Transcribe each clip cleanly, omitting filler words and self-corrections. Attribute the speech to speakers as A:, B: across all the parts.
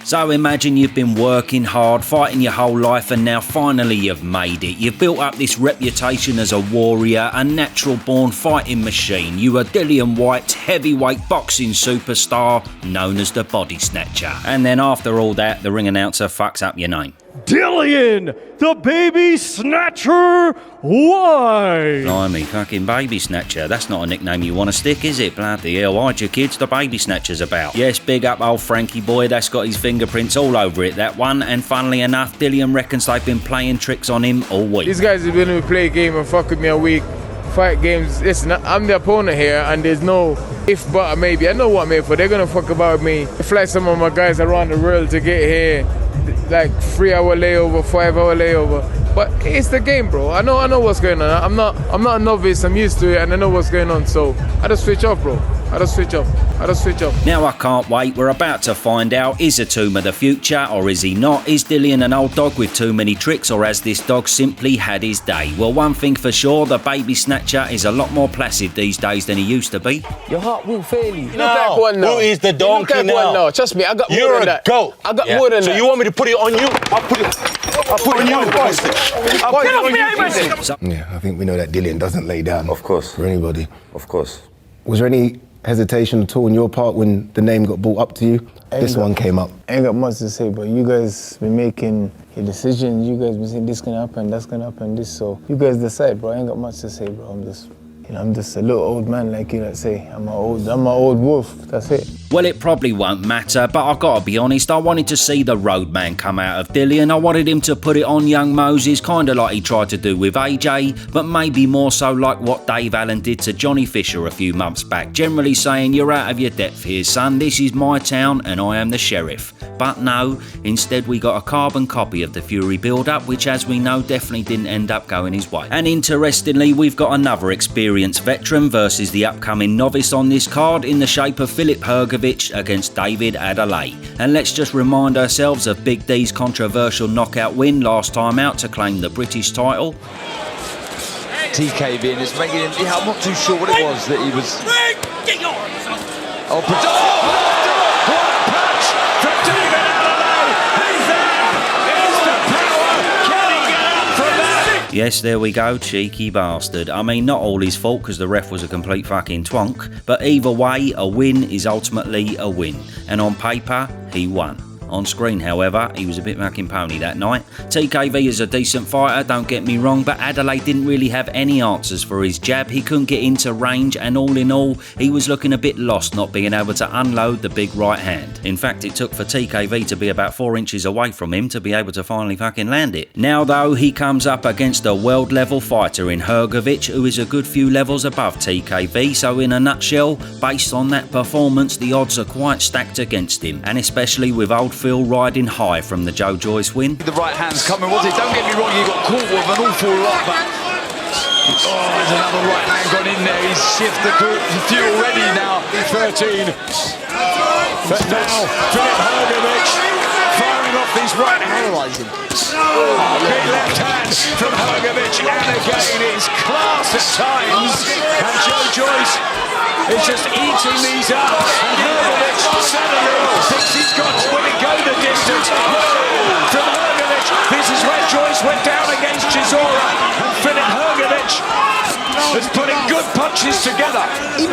A: So imagine you've been working hard, fighting your whole life, and now finally you've made it. You've built up this reputation as a warrior, a natural-born fighting machine. You are Dillian White, heavyweight boxing superstar, known as the Body Snatcher. And then after all that, the ring announcer fucks up your name.
B: Dillian, the Baby Snatcher White!
A: Blimey, fucking Baby Snatcher. That's not a nickname you want to stick, is it? Bloody hell, hide your kids, the Baby Snatcher's about. Yes, big up old Frankie boy, that's got his fingerprints all over it, that one. And funnily enough, Dillian reckons they've been playing tricks on him all week.
C: These guys have been able to play a game and fuck with me a week. Fight games. Listen, I'm the opponent here, and there's no if, but, or maybe. I know what I'm here for. They're gonna fuck about me. I fly some of my guys around the world to get here, like 3-hour layover, 5-hour layover. But it's the game, bro. I know what's going on. I'm not a novice. I'm used to it, and I know what's going on. So I just switch off, bro. I just switch off.
A: Now I can't wait. We're about to find out. Is Itauma the future, or is he not? Is Dillian an old dog with too many tricks, or has this dog simply had his day? Well, one thing for sure, the Baby Snatcher is a lot more placid these days than he used to be.
D: Your heart will fail you.
C: Look like one now.
D: Who is the donkey now?
C: Trust me, I got
D: You're
C: more than that.
D: You're a goat.
C: I got more than that.
D: So you want me to put it on you? I'll put it on you.
E: Yeah, I think we know that Dillian doesn't lay down.
F: Of course.
E: For anybody.
F: Of course.
E: Was there any hesitation at all on your part when the name got brought up to you? This one came up.
G: I ain't got much to say, but you guys been making your decisions. You guys been saying this gonna happen, that's gonna happen, this. So you guys decide, bro. I ain't got much to say, bro. I'm just a little old man like you that say. I'm an old wolf. That's it.
A: Well, it probably won't matter, but I've got to be honest, I wanted to see the roadman come out of Dillian. I wanted him to put it on young Moses, kind of like he tried to do with AJ, but maybe more so like what Dave Allen did to Johnny Fisher a few months back, generally saying, you're out of your depth here, son, this is my town and I am the sheriff. But no, instead we got a carbon copy of the Fury build-up, which as we know definitely didn't end up going his way. And interestingly, we've got another experienced veteran versus the upcoming novice on this card in the shape of Philip Hergovic against David Adeleye. And let's just remind ourselves of Big D's controversial knockout win last time out to claim the British title.
H: TKV and is making him, I'm not too sure what it was that he was.
A: Yes, there we go, cheeky bastard. I mean, not all his fault because the ref was a complete fucking twonk, but either way, a win is ultimately a win. And on paper, he won. On screen, however, he was a bit fucking pony that night. TKV is a decent fighter, don't get me wrong, but Adeleye didn't really have any answers for his jab. He couldn't get into range, and all in all, he was looking a bit lost not being able to unload the big right hand. In fact, it took for TKV to be about 4 inches away from him to be able to finally fucking land it. Now though, he comes up against a world level fighter in Hergovic, who is a good few levels above TKV, so in a nutshell, based on that performance, the odds are quite stacked against him, and especially with old Phil riding high from the Joe Joyce win.
H: The right hand's coming, was it? Don't get me wrong, you got caught with an awful lot, but there's another right hand gone in there. He's shifted the few already now. 13. But now Philip Hergovic firing off these right hands. Big left hand from Hergovic, and again it's class at times. And Joe Joyce is just eating these up. And Hergovic suddenly thinks he's got to go the distance. From Hergovic, this is where Joyce went down against Chisora, and Philip Hergovic is putting good punches together.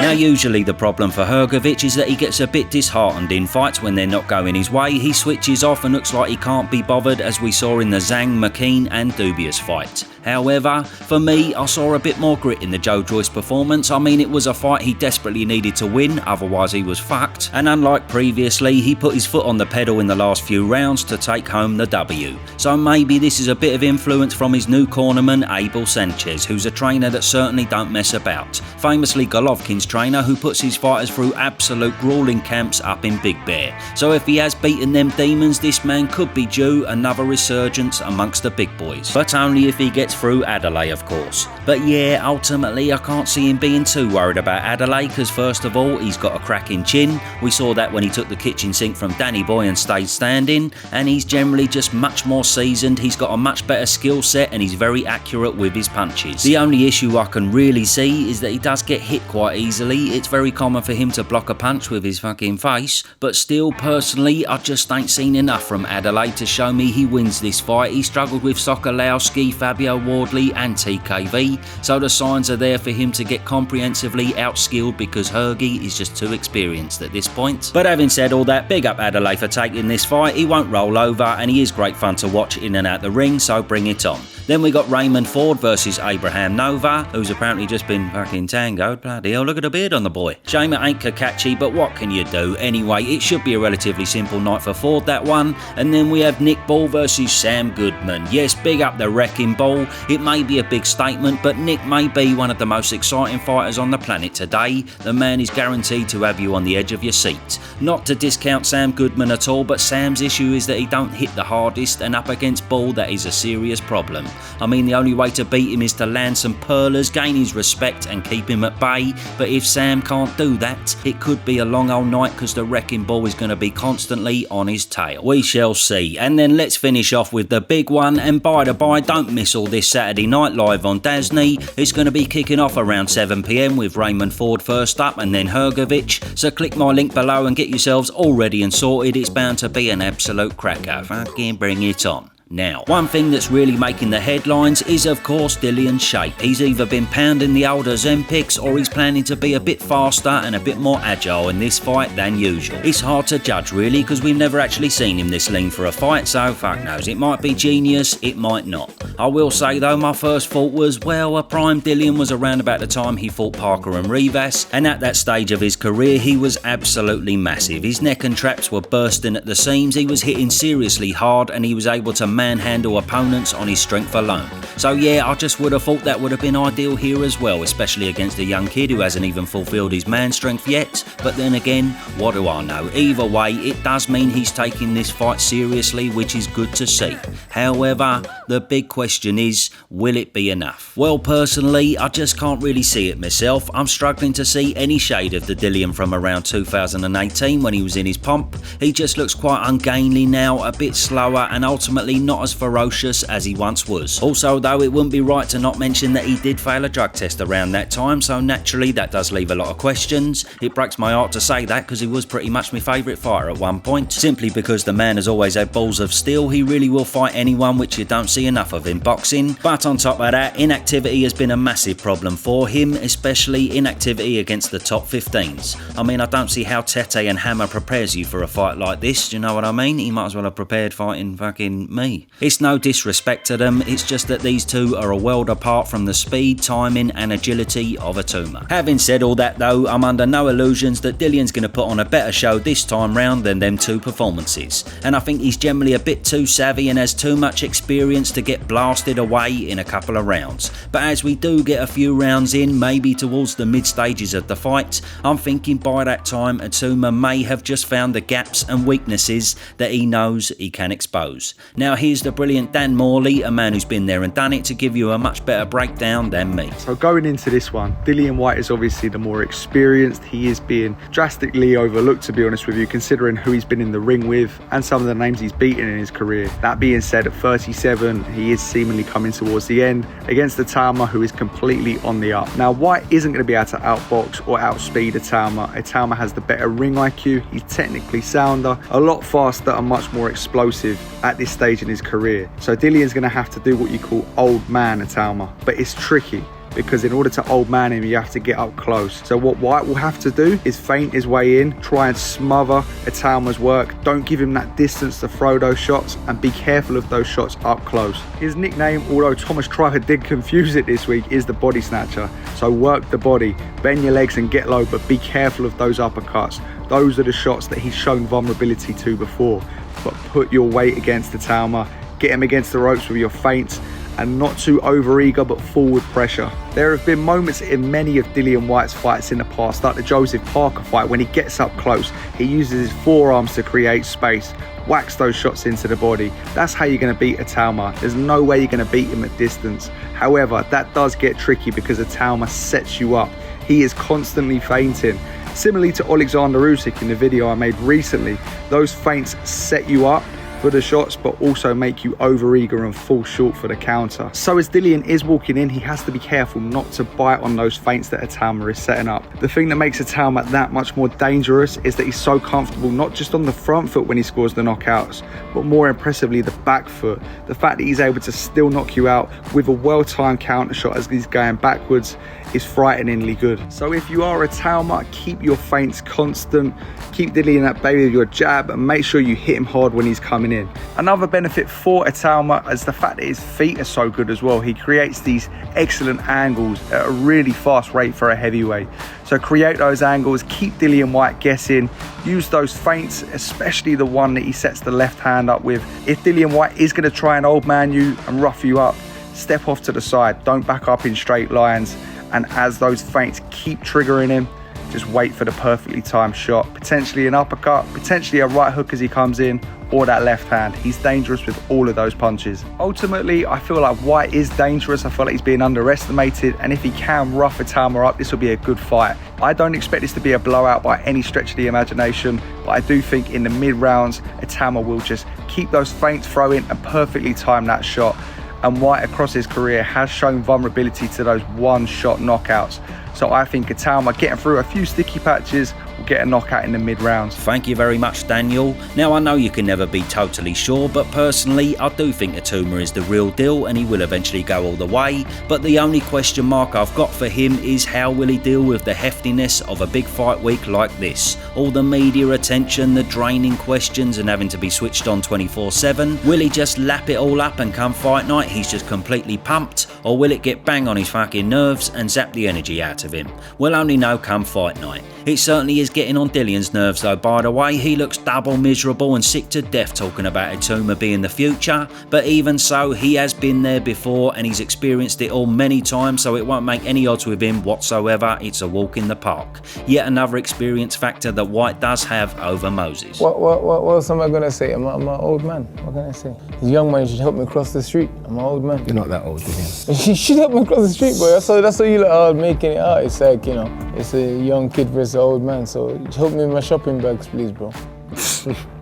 A: Now usually the problem for Hergovic is that he gets a bit disheartened in fights when they're not going his way. He switches off and looks like he can't be bothered, as we saw in the Zhang, McKean and Dubious fight. However, for me, I saw a bit more grit in the Joe Joyce performance. I mean, it was a fight he desperately needed to win, otherwise he was fucked. And unlike previously, he put his foot on the pedal in the last few rounds to take home the W. So maybe this is a bit of influence from his new cornerman, Abel Sanchez, who's a trainer that certainly don't mess about. Famously Golovkin's trainer, who puts his fighters through absolute grueling camps up in Big Bear. So if he has beaten them demons, this man could be due another resurgence amongst the big boys. But only if he gets through Adeleye, of course. But yeah, ultimately I can't see him being too worried about Adeleye, because first of all, he's got a cracking chin. We saw that when he took the kitchen sink from Danny Boy and stayed standing, and he's generally just much more seasoned. He's got a much better skill set and he's very accurate with his punches. The only issue I can can really see is that he does get hit quite easily. It's very common for him to block a punch with his fucking face, but still, personally, I just ain't seen enough from Adeleye to show me he wins this fight. He struggled with Sokolowski, Fabio Wardley and TKV, so the signs are there for him to get comprehensively outskilled because Hergy is just too experienced at this point. But having said all that, big up Adeleye for taking this fight. He won't roll over and he is great fun to watch in and out the ring, so bring it on. Then we got Raymond Ford versus Abraham Nova, who's apparently just been fucking tangoed. Bloody hell, look at the beard on the boy. Shame it ain't Kakachi, but what can you do? Anyway, it should be a relatively simple night for Ford, that one. And then we have Nick Ball versus Sam Goodman. Yes, big up the Wrecking Ball. It may be a big statement, but Nick may be one of the most exciting fighters on the planet today. The man is guaranteed to have you on the edge of your seat. Not to discount Sam Goodman at all, but Sam's issue is that he don't hit the hardest, and up against Ball that is a serious problem. I mean, the only way to beat him is to land some perlers, gain his respect and keep him at bay, but if Sam can't do that, it could be a long old night because the Wrecking Ball is going to be constantly on his tail. We shall see. And then let's finish off with the big one, and by the by, don't miss all this Saturday night live on Dasney. It's going to be kicking off around 7 PM with Raymond Ford first up and then Hergovic, so click my link below and get yourselves all ready and sorted. It's bound to be an absolute cracker. Fucking bring it on. Now, one thing that's really making the headlines is of course Dillian's shape. He's either been pounding the older Zempics or he's planning to be a bit faster and a bit more agile in this fight than usual. It's hard to judge really because we've never actually seen him this lean for a fight, so fuck knows. It might be genius, it might not. I will say though, my first thought was, well, a prime Dillian was around about the time he fought Parker and Rivas, and at that stage of his career he was absolutely massive. His neck and traps were bursting at the seams, he was hitting seriously hard and he was able to manhandle opponents on his strength alone. So yeah, I just would have thought that would have been ideal here as well, especially against a young kid who hasn't even fulfilled his man strength yet. But then again, what do I know? Either way, it does mean he's taking this fight seriously, which is good to see. However, the big question is, will it be enough? Well, personally, I just can't really see it myself. I'm struggling to see any shade of the Dillian from around 2018 when he was in his pomp. He just looks quite ungainly now, a bit slower and ultimately not as ferocious as he once was. Also though, it wouldn't be right to not mention that he did fail a drug test around that time, so naturally that does leave a lot of questions. It breaks my heart to say that because he was pretty much my favourite fighter at one point. Simply because the man has always had balls of steel, he really will fight anyone, which you don't see enough of in boxing. But on top of that, inactivity has been a massive problem for him, especially inactivity against the top 15s. I mean, I don't see how Tete and Hammer prepares you for a fight like this, do you know what I mean? He might as well have prepared fighting fucking me. It's no disrespect to them, it's just that these two are a world apart from the speed, timing and agility of Itauma. Having said all that though, I'm under no illusions that Dillian's going to put on a better show this time round than them two performances. And I think he's generally a bit too savvy and has too much experience to get blasted away in a couple of rounds. But as we do get a few rounds in, maybe towards the mid stages of the fight, I'm thinking by that time Itauma may have just found the gaps and weaknesses that he knows he can expose. Now here's the brilliant Dan Morley, a man who's been there and done it, to give you a much better breakdown than me.
F: So going into this one, Dillian White is obviously the more experienced. He is being drastically overlooked, to be honest with you, considering who he's been in the ring with and some of the names he's beaten in his career. That being said, at 37, he is seemingly coming towards the end against Itauma, who is completely on the up. Now, White isn't going to be able to outbox or outspeed Itauma. Itauma has the better ring IQ. He's technically sounder, a lot faster and much more explosive at this stage in his career. So Dillian's going to have to do what you call old man Itauma, but it's tricky because in order to old man him, you have to get up close. So what White will have to do is feint his way in, try and smother Itauma's work. Don't give him that distance to throw those shots, and be careful of those shots up close. His nickname, although Thomas Triver did confuse it this week, is the body snatcher. So work the body, bend your legs and get low, but be careful of those uppercuts. Those are the shots that he's shown vulnerability to before. But put your weight against Itauma, get him against the ropes with your feints, and not too over-eager but forward pressure. There have been moments in many of Dillian White's fights in the past, like the Joseph Parker fight, when he gets up close, he uses his forearms to create space, whacks those shots into the body. That's how you're going to beat Itauma. There's no way you're going to beat him at distance. However, that does get tricky because Itauma sets you up. He is constantly feinting. Similarly to Alexander Usyk in the video I made recently, those feints set you up for the shots, but also make you over-eager and fall short for the counter. So as Dillian is walking in, he has to be careful not to bite on those feints that Itauma is setting up. The thing that makes Itauma that much more dangerous is that he's so comfortable, not just on the front foot when he scores the knockouts, but more impressively the back foot. The fact that he's able to still knock you out with a well-timed counter shot as he's going backwards is frighteningly good. So if you are Itauma, keep your feints constant, keep Dillian at bay with your jab, and make sure you hit him hard when he's coming in. Another benefit for Itauma is the fact that his feet are so good as well. He creates these excellent angles at a really fast rate for a heavyweight. So create those angles, keep Dillian White guessing, use those feints, especially the one that he sets the left hand up with. If Dillian White is going to try and old man you and rough you up, step off to the side, don't back up in straight lines. And as those feints keep triggering him, just wait for the perfectly timed shot. Potentially an uppercut, potentially a right hook as he comes in, or that left hand. He's dangerous with all of those punches. Ultimately, I feel like Whyte is dangerous. I feel like he's being underestimated. And if he can rough Itauma up, this will be a good fight. I don't expect this to be a blowout by any stretch of the imagination, but I do think in the mid-rounds, Itauma will just keep those feints throwing and perfectly time that shot. And Whyte across his career has shown vulnerability to those one-shot knockouts. So I think Itauma getting through a few sticky patches will get a knockout in the mid-rounds.
A: Thank you very much, Daniel. Now, I know you can never be totally sure, but personally, I do think Itauma is the real deal and he will eventually go all the way. But the only question mark I've got for him is how will he deal with the heftiness of a big fight week like this? All the media attention, the draining questions and having to be switched on 24/7. Will he just lap it all up and come fight night he's just completely pumped? Or will it get bang on his fucking nerves and zap the energy out of him? We'll only know come fight night. It certainly is getting on Dillian's nerves though, by the way. He looks double miserable and sick to death talking about Itauma being the future, but even so, he has been there before and he's experienced it all many times, so it won't make any odds with him whatsoever. It's a walk in the park. Yet another experience factor that Whyte does have over Moses.
G: What else am I going to say? I'm an old man. What can I say? He's a young man, you should help me cross the street. I'm an old man.
E: You're not that old, Dillian.
G: You should help me cross the street, boy. That's how you like, are making it out. It's like, you know, it's a young kid versus an old man. So help me with my shopping bags, please, bro.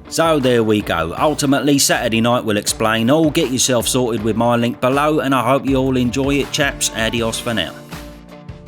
A: So there we go. Ultimately, Saturday night will explain all. Get yourself sorted with my link below, and I hope you all enjoy it, chaps. Adios for now.